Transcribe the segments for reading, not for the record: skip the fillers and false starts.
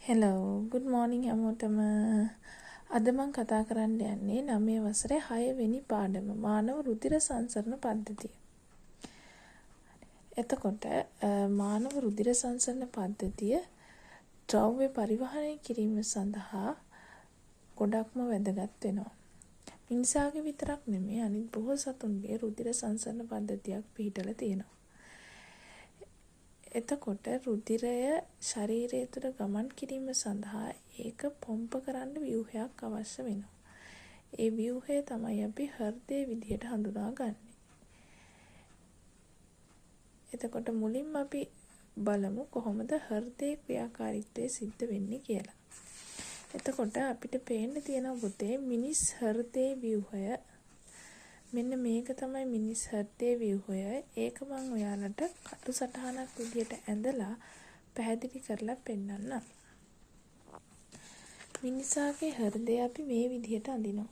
Hello good morning හැමෝටම. අද මම කතා කරන්න යන්නේ 9 වසරේ 6 වෙනි පාඩම මානව රුධිර සංසරණ පද්ධතිය. එතකොට මානව රුධිර සංසරණ පද්ධතිය ද්‍රව්‍ය පරිවහනය කිරීම සඳහා ගොඩක්ම වැදගත් වෙනවා. මිනිසාගේ විතරක් නෙමෙයි අනිත් බොහෝ සතුන්ගේ රුධිර සංසරණ පද්ධතියක් පිහිටලා තියෙනවා. එතකොට රුධිරය ශරීරය තුළ ගමන් කිරීම සඳහා ඒක පොම්ප කරන්න ව්‍යුහයක් අවශ්‍ය වෙනවා. ඒ ව්‍යුහය තමයි අපි හෘදය විදිහට හඳුනාගන්නේ. එතකොට මුලින්ම අපි බලමු කොහොමද හෘදයේ ක්‍රියාකාරීත්වය සිද්ධ වෙන්නේ කියලා. එතකොට අපිට පේන්න තියෙන පුතේ මිනිස් හෘදයේ ව්‍යුහය. මෙන්න මේක තමයි මිනිස් හෘදයේ ව්‍යුහය. ඒක මම ඔයාලට කටු සටහනක් විදියට ඇඳලා පැහැදිලි කරලා පෙන්නන්නම්. මිනිසාගේ හෘදය අපි මේ විදියට අඳිනවා.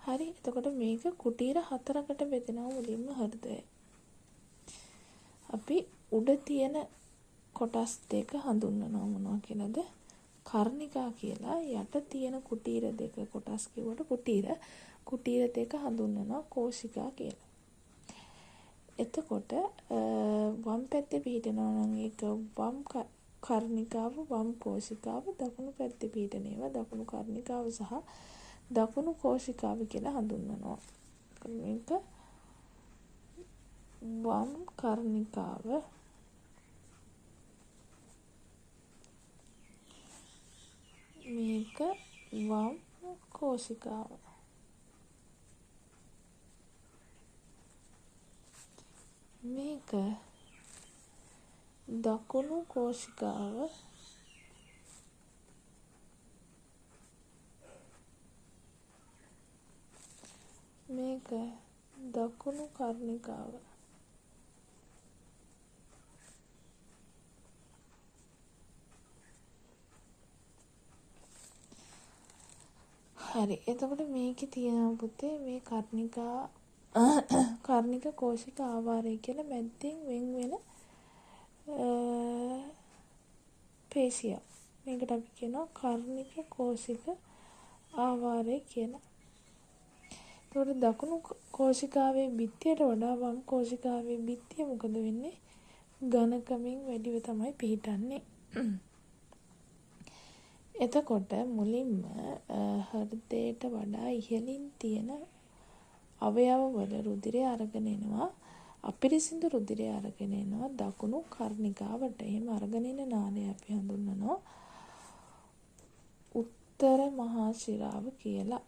හරි. එතකොට මේක කුටීර 4කට බෙදෙනවා මුලින්ම හෘදය. අපි උඩ තියෙන කොටස් දෙක හඳුන්වනවා මොනවා කියලාද? කර්ණිකා කියලා. යට තියෙන කුටීර දෙක කොටස් කිව්වට කුටීර දෙක හඳුන්වනවා කෝෂිකා කියලා. එතකොට වම් පැත්තේ පිහිටනවා නම් ඒක වම් කර්ණිකාව, වම් කෝෂිකාව, දකුණු පැත්තේ පිහිටන ඒවා දකුණු කර්ණිකාව සහ දකුණු කෝෂිකාව කියලා හඳුන්වනවා. මේක වම් කර්ණිකාව, මේක වම් කෝෂිකාව. මේක දකුණු කෝෂිකාව, මේක දකුණු කර්ණිකාව. හරි. එතකොට මේකේ තියෙනවා පුතේ මේ කර්ණික කෝෂික ආවාරය කියලා මැද්දෙන් වෙන් වෙන පේශියක්. මේකට අපි කියනවා කර්ණික කෝෂික ආවාරය කියලා. එතකොට දකුණු කෝෂිකාවේ බිත්තියට වඩා වම් කෝෂිකාවේ බිත්තිය මොකද වෙන්නේ? ඝනකමින් වැඩිව තමයි පිහිටන්නේ. එතකොට මුලින්ම හෘදයට වඩා ඉහළින් තියෙන අවයව වල රුධිරය අරගෙන එනවා. අපිරිසිදු රුධිරය අරගෙන එනවා දකුණු කර්ණිකාවට. එහෙම අරගෙන එන නාලය අපි හඳුන්වනවා උත්තර මහා ශිරාව කියලා.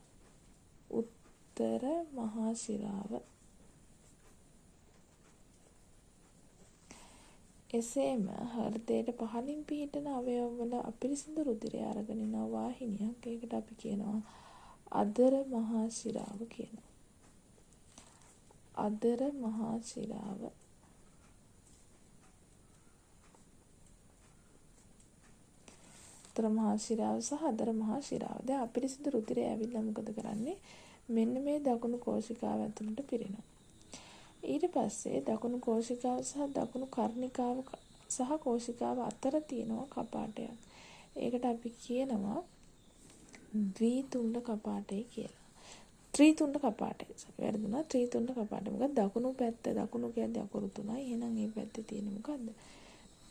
උත්තර මහා ශිරාව. එසේම හෘදයට පහළින් පිහිටන අවයව වල අපිරිසිදු රුධිරය අරගෙන එන වාහිනියක්. ඒකට අපි කියනවා අදර මහා ශිරාව කියනවා. අදර මහා ශිරාව. උත්තර මහා ශිරාව සහ අදර මහා ශිරාව. දැන් අපිරිසිදු රුධිරය ඇවිල්ලා මොකද කරන්නේ? මෙන්න මේ දකුණු කෝෂිකාව ඇතුළට පිරෙනවා. ඊට පස්සේ දකුණු කෝෂිකාව සහ දකුණු කර්ණිකාව සහ කෝෂිකාව අතර තියෙනවා කපාටයක්. ඒකට අපි කියනවා ද්විතුණ්ඩ කපාටය කියලා. ත්‍රිතුණ්ඩ කපාටය. වැරදුනා. ත්‍රිතුණ්ඩ කපාටය. මොකද දකුණු පැත්ත දකුණු කියන්නේ අකුරු 3යි. එහෙනම් මේ පැත්තේ තියෙන මොකද්ද?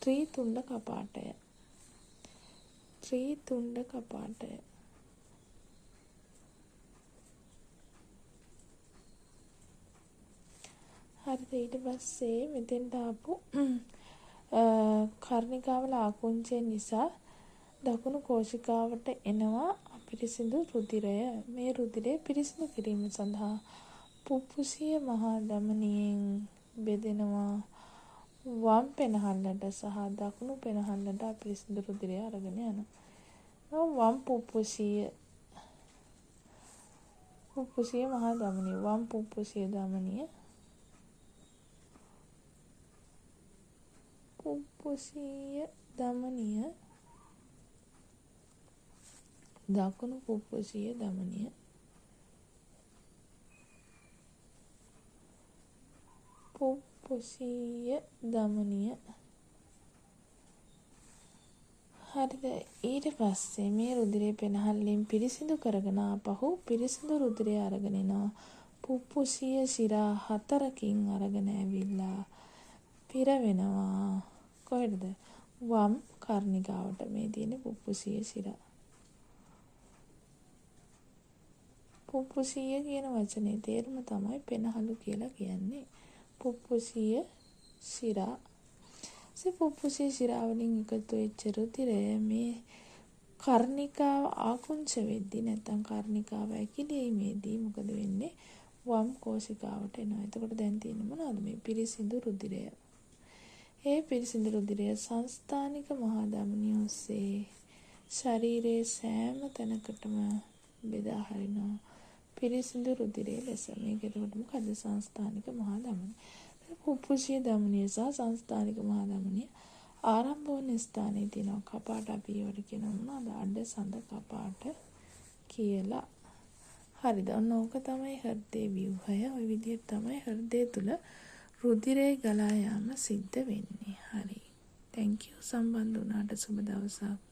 ත්‍රිතුණ්ඩ කපාටය. ත්‍රිතුණ්ඩ කපාටය. හරිද? ඊට පස්සේ මෙතෙන්ට ආපු කර්ණිකාවල ආකුංචය නිසා දකුණු කෝෂිකාවට එනවා අපිරිසිදු රුධිරය. මේ රුධිරය පිරිසිදු කිරීම සඳහා පුප්පුසිය මහා ධමනියෙන් බෙදෙනවා වම් පෙනහල්ලට සහ දකුණු පෙනහල්ලට අපිරිසිදු රුධිරය අරගෙන යනවා. වම් පුප්පුසිය මහා ධමනිය, වම් පුප්පුසිය ධමනිය, පුප්පුසීය ධමනිය දකුණු පුප්පුසීය ධමනිය පුප්පුසීය ධමනිය. හරිද? ඊට පස්සේ මේ රුධිරය පෙනහල්ලෙන් පිරිසිදු කරගෙන ආපහු පිරිසිදු රුධිරය අරගෙන එනවා පුප්පුසීය ශිරා 4කින් අරගෙන ඇවිල්ලා පිරවෙනවා කොහෙද? වම් කර්ණිකාවට. මේ තියෙන පුප්පුසීය ශිරා. පුප්පුසීය කියන වචනේ තේරුම තමයි පෙනහළු කියලා කියන්නේ. පුප්පුසීය ශිරා. පුප්පුසීය ශිරා වලින් එකතු වෙච්ච රුධිරය මේ කර්ණිකාව ආකුංච වෙද්දී නැත්නම් කර්ණිකාව ඇකිලීමේදී මොකද වෙන්නේ? වම් කෝෂිකාවට එනවා. එතකොට දැන් තියෙන්නේ මොනවද? මේ පිරිසිදු රුධිරය. ඒ පිරිසිදු රුධිරය සංස්ථානික මහා ධමනිය ඔස්සේ ශරීරයේ සෑම තැනකටම බෙදා හරිනවා. පිරිසිදු රුධිරය ලෙස. මේක එතකොට මොකද? සංස්ථානික මහා ධමනිය. පුප්පුසීය ධමනිය සහ සංස්ථානික මහා ධමනිය ආරම්භ වන ස්ථානයේ තියෙනවා කපාට. අපි ඒවට කියනවා මොනවද? අඩ සඳ කපාට කියලා. හරිද? ඔන්න ඕක තමයි හෘදේ ව්‍යුහය. ওই විදිහට තමයි හෘදය තුල රුධිරය ගලා යාම සිද්ධ වෙන්නේ. හරි. thank you සම්බන්ධ වුණාට සුබ දවසක්.